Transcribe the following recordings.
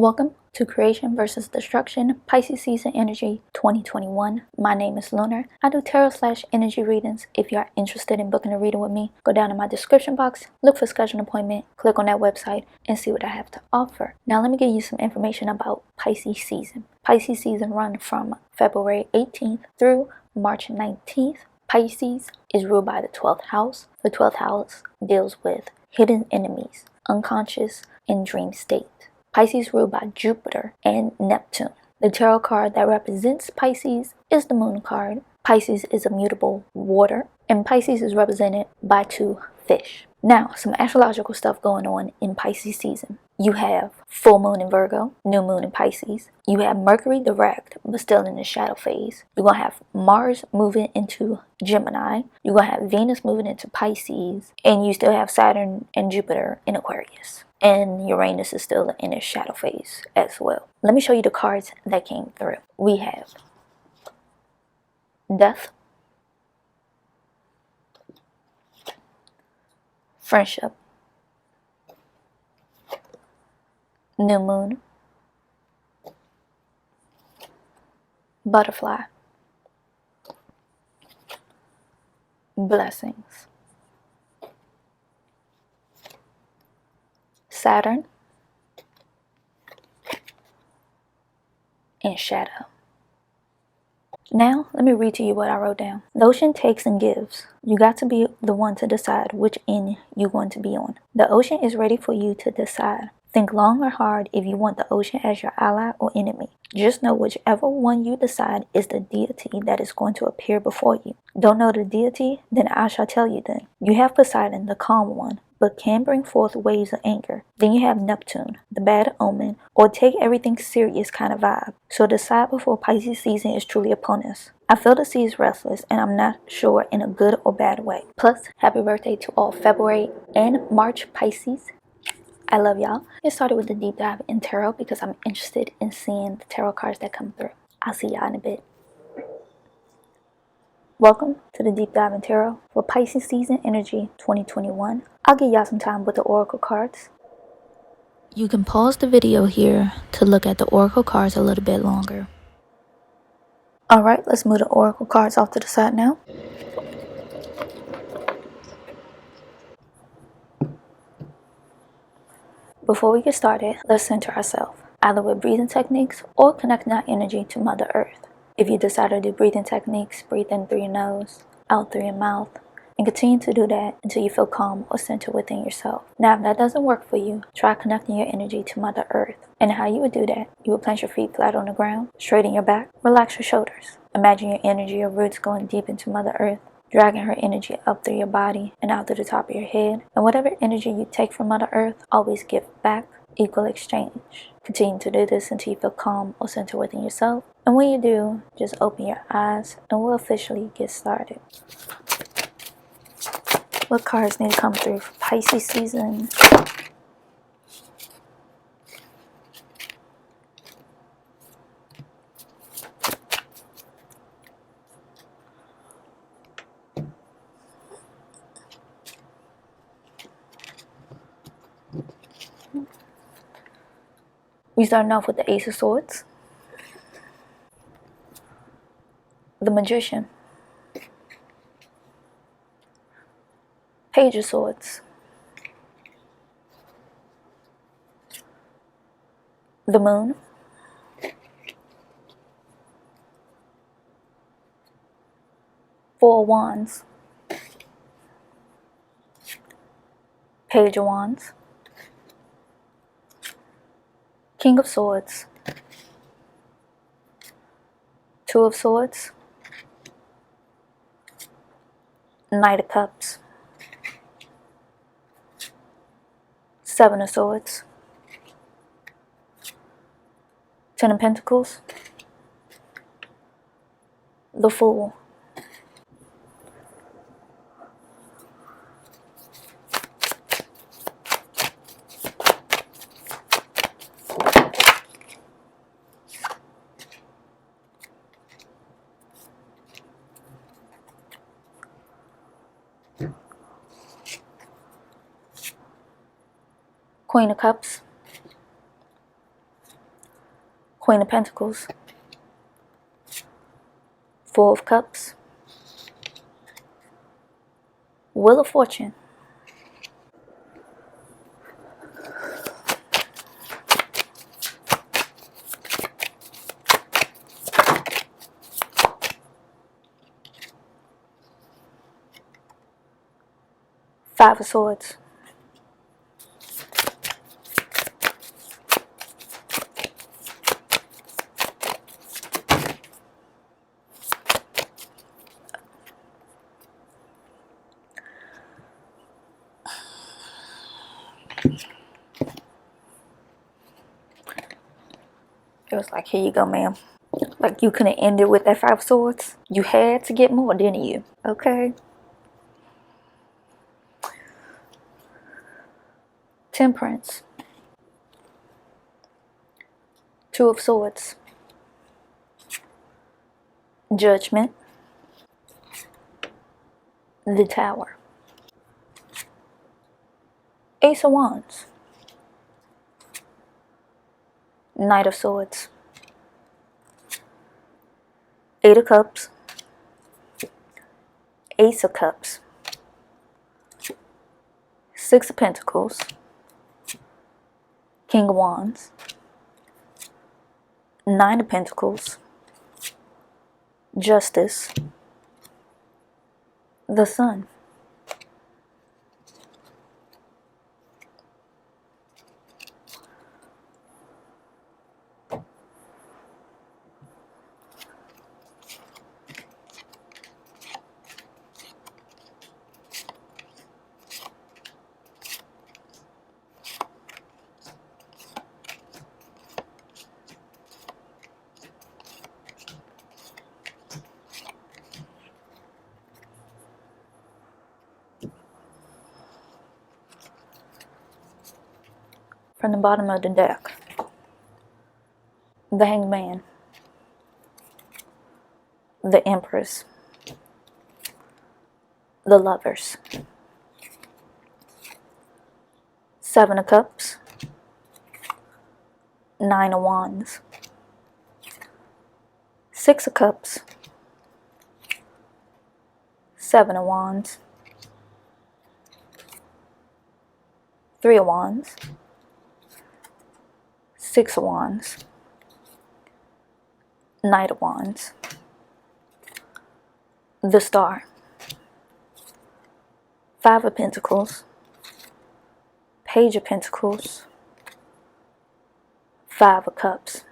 Welcome to Creation versus Destruction, Pisces Season Energy 2021. My name is Lunar. I do tarot/energy readings. If you are interested in booking a reading with me, go down in my description box, look for schedule an appointment, click on that website, and see what I have to offer. Now let me give you some information about Pisces season. Pisces season runs from February 18th through March 19th. Pisces is ruled by the 12th house. The 12th house deals with hidden enemies, unconscious, and dream state. Pisces ruled by Jupiter and Neptune. The tarot card that represents Pisces is the moon card. Pisces is a mutable water, and Pisces is represented by two fish. Now, some astrological stuff going on in Pisces season. You have full moon in Virgo, new moon in Pisces. You have Mercury direct, but still in the shadow phase. You're going to have Mars moving into Gemini. You're going to have Venus moving into Pisces. And you still have Saturn and Jupiter in Aquarius. And Uranus is still in its shadow phase as well. Let me show you the cards that came through. We have Death, Friendship, New Moon, Butterfly, Blessings, Saturn, and Shadow. Now, let me read to you what I wrote down. The ocean takes and gives. You got to be the one to decide which end you're going to be on. The ocean is ready for you to decide. Think long or hard if you want the ocean as your ally or enemy. Just know whichever one you decide is the deity that is going to appear before you. Don't know the deity? Then I shall tell you then. You have Poseidon, the calm one, but can bring forth waves of anger. Then you have Neptune, the bad omen, or take everything serious kind of vibe. So decide before Pisces season is truly upon us. I feel the sea is restless, and I'm not sure in a good or bad way. Plus, happy birthday to all February and March Pisces. I love y'all. Get started with the deep dive in tarot because I'm interested in seeing the tarot cards that come through. I'll see y'all in a bit. Welcome to the deep dive in tarot for Pisces season energy 2021. I'll give y'all some time with the oracle cards. You can pause the video here to look at the oracle cards a little bit longer. Alright, let's move the oracle cards off to the side now. Before we get started, let's center ourselves, either with breathing techniques or connecting our energy to Mother Earth. If you decide to do breathing techniques, breathe in through your nose, out through your mouth, and continue to do that until you feel calm or centered within yourself. Now, if that doesn't work for you, try connecting your energy to Mother Earth. And how you would do that, you would plant your feet flat on the ground, straighten your back, relax your shoulders. Imagine your energy or roots going deep into Mother Earth, dragging her energy up through your body and out through the top of your head. And whatever energy you take from Mother Earth, always give back, equal exchange. Continue to do this until you feel calm or centered within yourself. And when you do, just open your eyes and we'll officially get started. What cards need to come through for Pisces season? We starting off with the Ace of Swords, the Magician, Page of Swords, the Moon, Four of Wands, Page of Wands, King of Swords, Two of Swords, Knight of Cups, Seven of Swords, Ten of Pentacles, the Fool. Queen of Cups, Queen of Pentacles, Four of Cups, Wheel of Fortune, Five of Swords, It was like, here you go, ma'am. Like, you couldn't end it with that Five of Swords. You had to get more, didn't you? Okay. Temperance, Two of Swords, Judgment, the Tower, Ace of Wands, Knight of Swords, Eight of Cups, Ace of Cups, Six of Pentacles, King of Wands, Nine of Pentacles, Justice, the Sun. From the bottom of the deck, the Hanged Man, the Empress, the Lovers, Seven of Cups, Nine of Wands, Six of Cups, Seven of Wands, Three of Wands, Six of Wands, Knight of Wands, the Star, Five of Pentacles, Page of Pentacles, Five of Cups.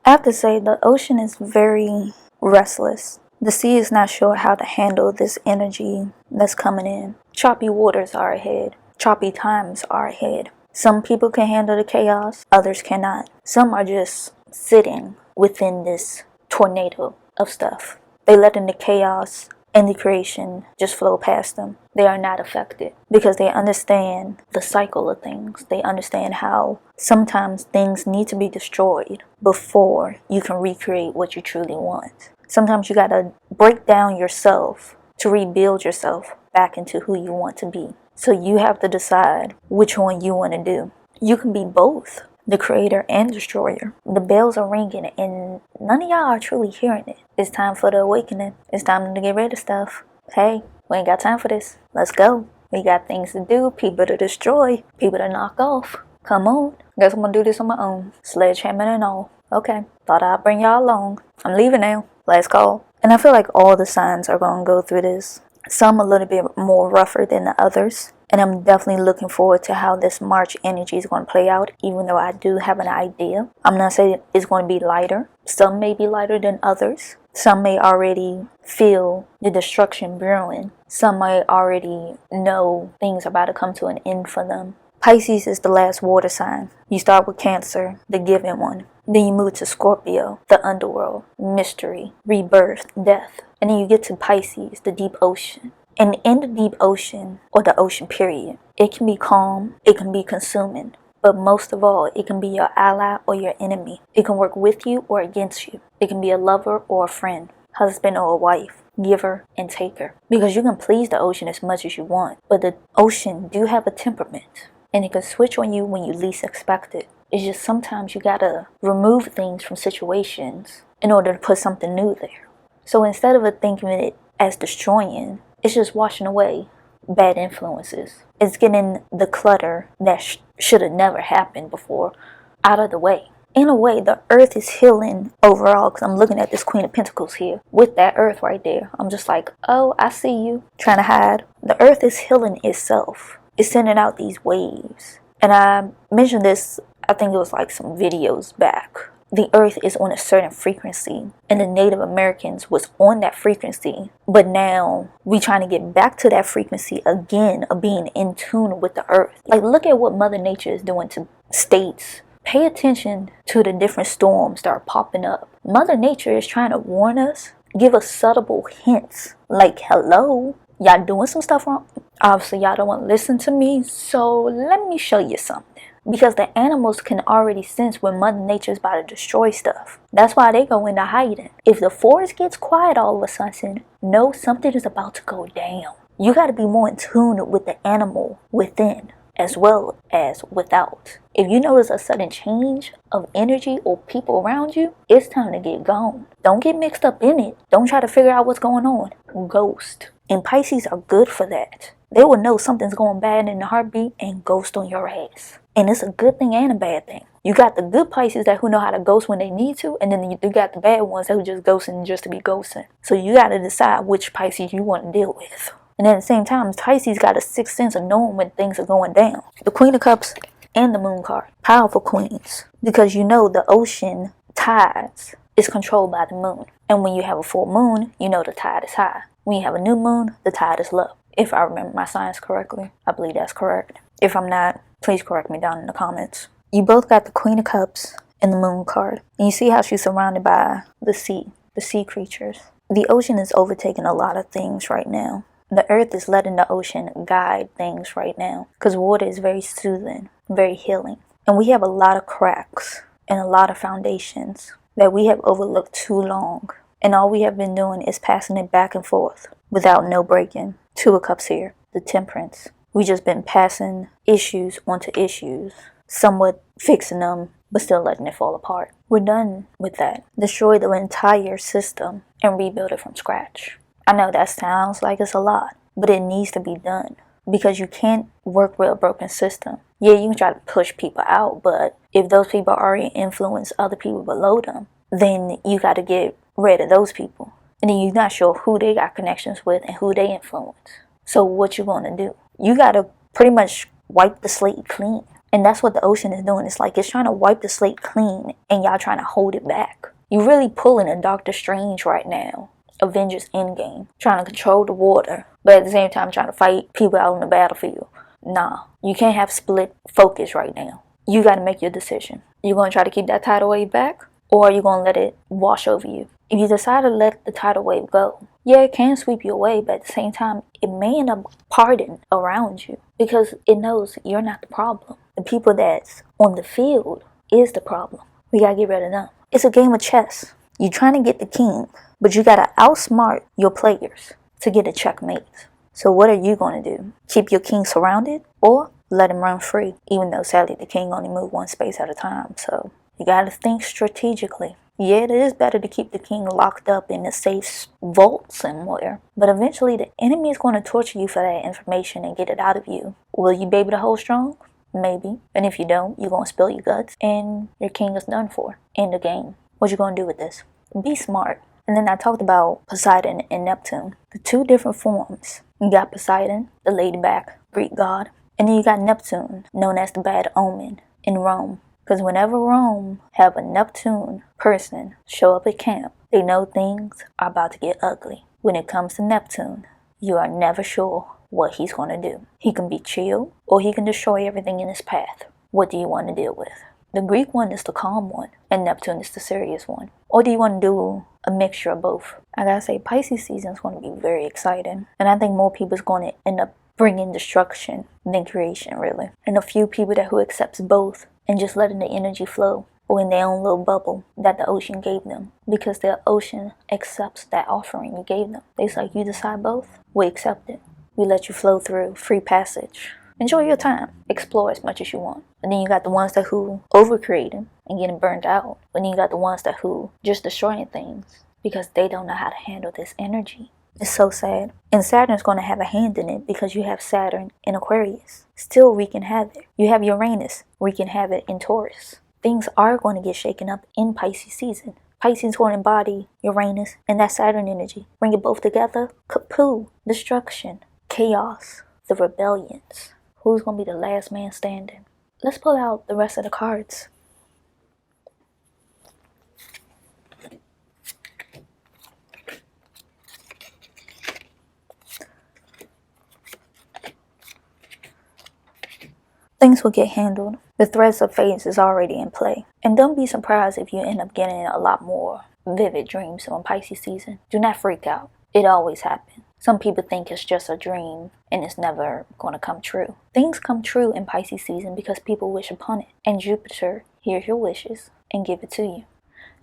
I have to say, the ocean is very restless. The sea is not sure how to handle this energy that's coming in. Choppy waters are ahead. Choppy times are ahead. Some people can handle the chaos, others cannot. Some are just sitting within this tornado of stuff. They letting the chaos and the creation just flow past them. They are not affected because they understand the cycle of things. They understand how sometimes things need to be destroyed before you can recreate what you truly want. Sometimes you gotta break down yourself to rebuild yourself back into who you want to be. So you have to decide which one you want to do. You can be both, the creator and destroyer. The bells are ringing and none of y'all are truly hearing it. It's time for the awakening. It's time to get rid of stuff. Hey, we ain't got time for this. Let's go. We got things to do, people to destroy, people to knock off. Come on. Guess I'm gonna do this on my own. Sledgehammer and all. Okay, thought I'd bring y'all along. I'm leaving now. Let's go. And I feel like all the signs are gonna go through this. Some a little bit more rougher than the others. And I'm definitely looking forward to how this March energy is going to play out, even though I do have an idea. I'm not saying it's going to be lighter. Some may be lighter than others. Some may already feel the destruction brewing. Some may already know things are about to come to an end for them. Pisces is the last water sign. You start with Cancer, the given one. Then you move to Scorpio, the underworld, mystery, rebirth, death. And then you get to Pisces, the deep ocean. And in the deep ocean, or the ocean period, it can be calm, it can be consuming, but most of all, it can be your ally or your enemy. It can work with you or against you. It can be a lover or a friend, husband or a wife. giver and taker. Because you can please the ocean as much as you want, but the ocean do have a temperament, and it can switch on you when you least expect it. It's just sometimes you gotta remove things from situations in order to put something new there. So instead of thinking it as destroying, it's just washing away bad influences. It's getting the clutter that should have never happened before out of the way. In a way, the earth is healing overall, because I'm looking at this Queen of Pentacles here with that earth right there. I'm just like, oh, I see you trying to hide. The earth is healing itself. It's sending out these waves. And I mentioned this, I think it was like some videos back. The earth is on a certain frequency, and the Native Americans was on that frequency, but now we trying to get back to that frequency again of being in tune with the earth. Like, look at what Mother Nature is doing to states. Pay attention to the different storms that are popping up. Mother Nature is trying to warn us, give us subtle hints, like, hello, y'all doing some stuff wrong. Obviously y'all don't want to listen to me, so let me show you something. Because the animals can already sense when Mother Nature is about to destroy stuff. That's why they go into hiding. If the forest gets quiet all of a sudden, know something is about to go down. You got to be more in tune with the animal within as well as without. If you notice a sudden change of energy or people around you, it's time to get gone. Don't get mixed up in it. Don't try to figure out what's going on. Ghost. And Pisces are good for that. They will know something's going bad in the heartbeat and ghost on your ass. And it's a good thing and a bad thing. You got the good Pisces that who know how to ghost when they need to, and then you got the bad ones that who just ghosting just to be ghosting. So you got to decide which Pisces you want to deal with. And at the same time, Pisces got a sixth sense of knowing when things are going down. The Queen of Cups and the Moon card. Powerful queens. Because you know the ocean tides is controlled by the moon. And when you have a full moon, you know the tide is high. When you have a new moon, the tide is low. If I remember my science correctly, I believe that's correct. If I'm not, please correct me down in the comments. You both got the Queen of Cups and the Moon card. And you see how she's surrounded by the sea creatures. The ocean is overtaking a lot of things right now. The earth is letting the ocean guide things right now. Because water is very soothing, very healing. And we have a lot of cracks and a lot of foundations that we have overlooked too long. And all we have been doing is passing it back and forth without no breaking. Two of Cups here, the Temperance. We just been passing issues onto issues, somewhat fixing them, but still letting it fall apart. We're done with that. Destroy the entire system and rebuild it from scratch. I know that sounds like it's a lot, but it needs to be done. Because you can't work with a broken system. Yeah, you can try to push people out, but if those people already influence other people below them, then you got to get rid of those people. And then you're not sure who they got connections with and who they influence. So what you going to do? You got to pretty much wipe the slate clean. And that's what the ocean is doing. It's like it's trying to wipe the slate clean and y'all trying to hold it back. You're really pulling a Doctor Strange right now. Avengers Endgame. Trying to control the water, but at the same time trying to fight people out on the battlefield. Nah, you can't have split focus right now. You got to make your decision. You going to try to keep that tidal wave back? Or are you going to let it wash over you? If you decide to let the tidal wave go, yeah, it can sweep you away, but at the same time, it may end up parting around you because it knows you're not the problem. The people that's on the field is the problem. We got to get rid of them. It's a game of chess. You're trying to get the king, but you got to outsmart your players to get a checkmate. So what are you going to do? Keep your king surrounded or let him run free? Even though sadly the king only moves one space at a time, so you got to think strategically. Yeah, it is better to keep the king locked up in a safe vault somewhere. But eventually the enemy is going to torture you for that information and get it out of you. Will you be able to hold strong? Maybe. And if you don't, you're going to spill your guts and your king is done for. End the game. What you going to do with this? Be smart. And then I talked about Poseidon and Neptune. The two different forms. You got Poseidon, the laid-back Greek god. And then you got Neptune, known as the bad omen in Rome. Because whenever Rome have a Neptune person show up at camp, they know things are about to get ugly. When it comes to Neptune, you are never sure what he's going to do. He can be chill or he can destroy everything in his path. What do you want to deal with? The Greek one is the calm one and Neptune is the serious one. Or do you want to do a mixture of both? I gotta say, Pisces season is going to be very exciting. And I think more people is going to end up bringing destruction than creation, really. And a few people who accepts both and just letting the energy flow. or in their own little bubble that the ocean gave them, because the ocean accepts that offering you gave them. It's like, you decide both, we accept it. We let you flow through, free passage. Enjoy your time, explore as much as you want. And then you got the ones that who overcreating and getting burned out. But then you got the ones that who just destroying things because they don't know how to handle this energy. It's so sad. And Saturn's going to have a hand in it because you have Saturn in Aquarius, still wreaking havoc. You have Uranus wreaking havoc in Taurus. Things are going to get shaken up in Pisces season. Pisces going to embody Uranus and that Saturn energy. Bring it both together, kapoo, destruction, chaos, the rebellions. Who's going to be the last man standing? Let's pull out the rest of the cards. Things will get handled. The threads of fate is already in play. And don't be surprised if you end up getting a lot more vivid dreams on Pisces season. Do not freak out. It always happens. Some people think it's just a dream and it's never going to come true. Things come true in Pisces season because people wish upon it. And Jupiter hears your wishes and give it to you.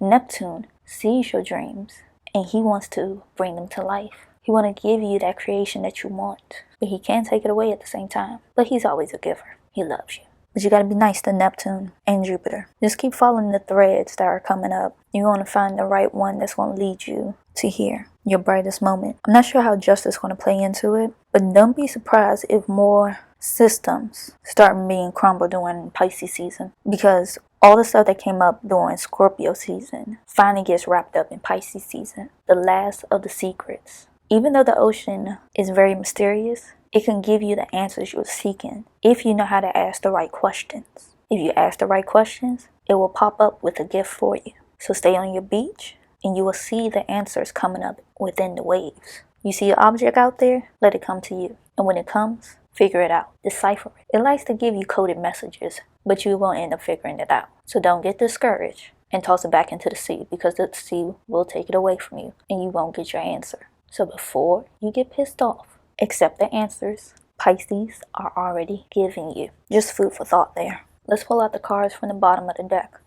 Neptune sees your dreams and he wants to bring them to life. He wants to give you that creation that you want. But he can take it away at the same time. But he's always a giver. He loves you. But you gotta be nice to Neptune and Jupiter. Just keep following the threads that are coming up. You're gonna find the right one that's gonna lead you to here, your brightest moment. I'm not sure how justice is gonna play into it, but don't be surprised if more systems start being crumbled during Pisces season. Because all the stuff that came up during Scorpio season finally gets wrapped up in Pisces season. The last of the secrets. Even though the ocean is very mysterious, it can give you the answers you're seeking if you know how to ask the right questions. If you ask the right questions, it will pop up with a gift for you. So stay on your beach and you will see the answers coming up within the waves. You see an object out there, let it come to you. And when it comes, figure it out, decipher it. It likes to give you coded messages, but you won't end up figuring it out. So don't get discouraged and toss it back into the sea, because the sea will take it away from you and you won't get your answer. So before you get pissed off, accept the answers Pisces are already giving you. Just food for thought there. Let's pull out the cards from the bottom of the deck.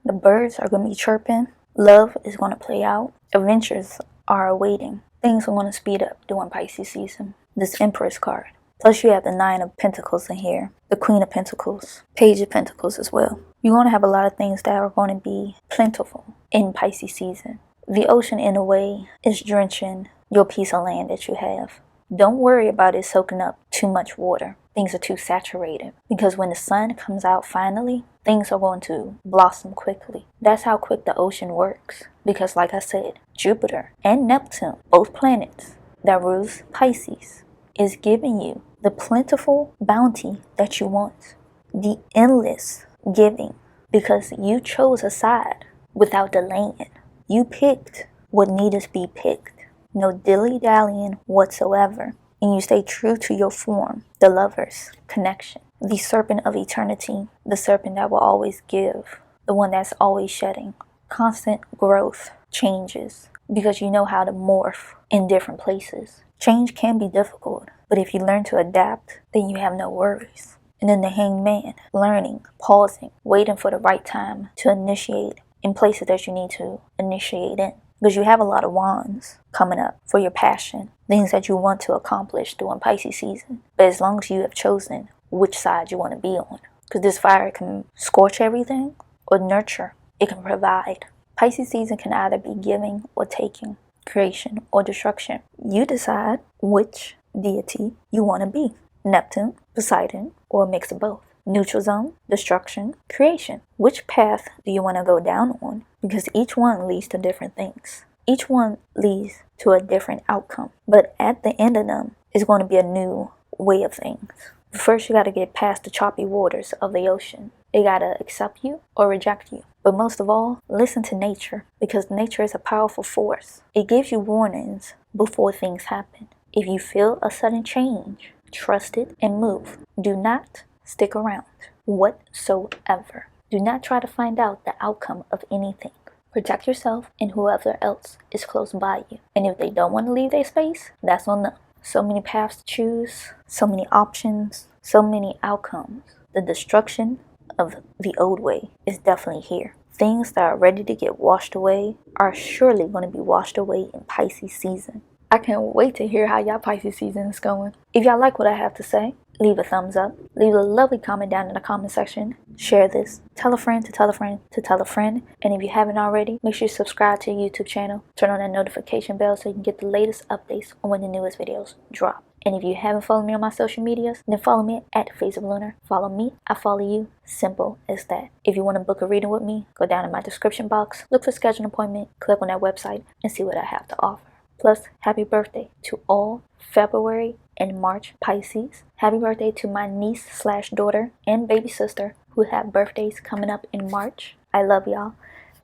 The birds are going to be chirping. Love is going to play out. Adventures are awaiting. Things are going to speed up during Pisces season. This Empress card. Plus you have the Nine of Pentacles in here. The Queen of Pentacles. Page of Pentacles as well. You're going to have a lot of things that are going to be plentiful in Pisces season. The ocean in a way is drenching your piece of land that you have. Don't worry about it soaking up too much water. Things are too saturated. Because when the sun comes out finally, things are going to blossom quickly. That's how quick the ocean works. Because like I said, Jupiter and Neptune, both planets that rules Pisces, is giving you the plentiful bounty that you want. The endless giving. Because you chose a side without delaying. You picked what needed to be picked. No dilly-dallying whatsoever. And you stay true to your form, the lovers, connection. The serpent of eternity, the serpent that will always give, the one that's always shedding. Constant growth, changes, because you know how to morph in different places. Change can be difficult, but if you learn to adapt, then you have no worries. And then the Hanged Man, learning, pausing, waiting for the right time to initiate in places that you need to initiate in. Because you have a lot of wands coming up for your passion, things that you want to accomplish during Pisces season. But as long as you have chosen which side you want to be on. Because this fire can scorch everything or nurture. It can provide. Pisces season can either be giving or taking, creation or destruction. You decide which deity you want to be. Neptune, Poseidon, or a mix of both. Neutral zone, destruction, creation. Which path do you want to go down on? Because each one leads to different things. Each one leads to a different outcome. But at the end of them is going to be a new way of things. First, you gotta get past the choppy waters of the ocean. It gotta accept you or reject you. But most of all, listen to nature, because nature is a powerful force. It gives you warnings before things happen. If you feel a sudden change, trust it and move. Do not stick around whatsoever. Do not try to find out the outcome of anything. Protect yourself and whoever else is close by you. And if they don't want to leave their space, that's on them. So many paths to choose, so many options, so many outcomes. The destruction of the old way is definitely here. Things that are ready to get washed away are surely going to be washed away in Pisces season. I can't wait to hear how y'all Pisces season is going. If y'all like what I have to say, leave a thumbs up, leave a lovely comment down in the comment section, share this, tell a friend to tell a friend to tell a friend, and if you haven't already, make sure you subscribe to the YouTube channel, turn on that notification bell so you can get the latest updates on when the newest videos drop. And if you haven't followed me on my social medias, then follow me at Phaseoflunar. Follow me, I follow you. Simple as that. If you want to book a reading with me, go down in my description box, look for schedule an appointment, click on that website, and see what I have to offer. Plus, happy birthday to all February and March Pisces. Happy birthday to my niece/daughter and baby sister who have birthdays coming up in March. I love y'all,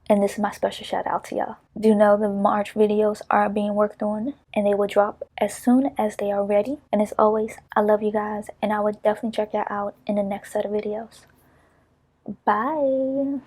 and this is my special shout out to y'all. Do know the March videos are being worked on, and they will drop as soon as they are ready. And as always, I love you guys, and I will definitely check y'all out in the next set of videos. Bye.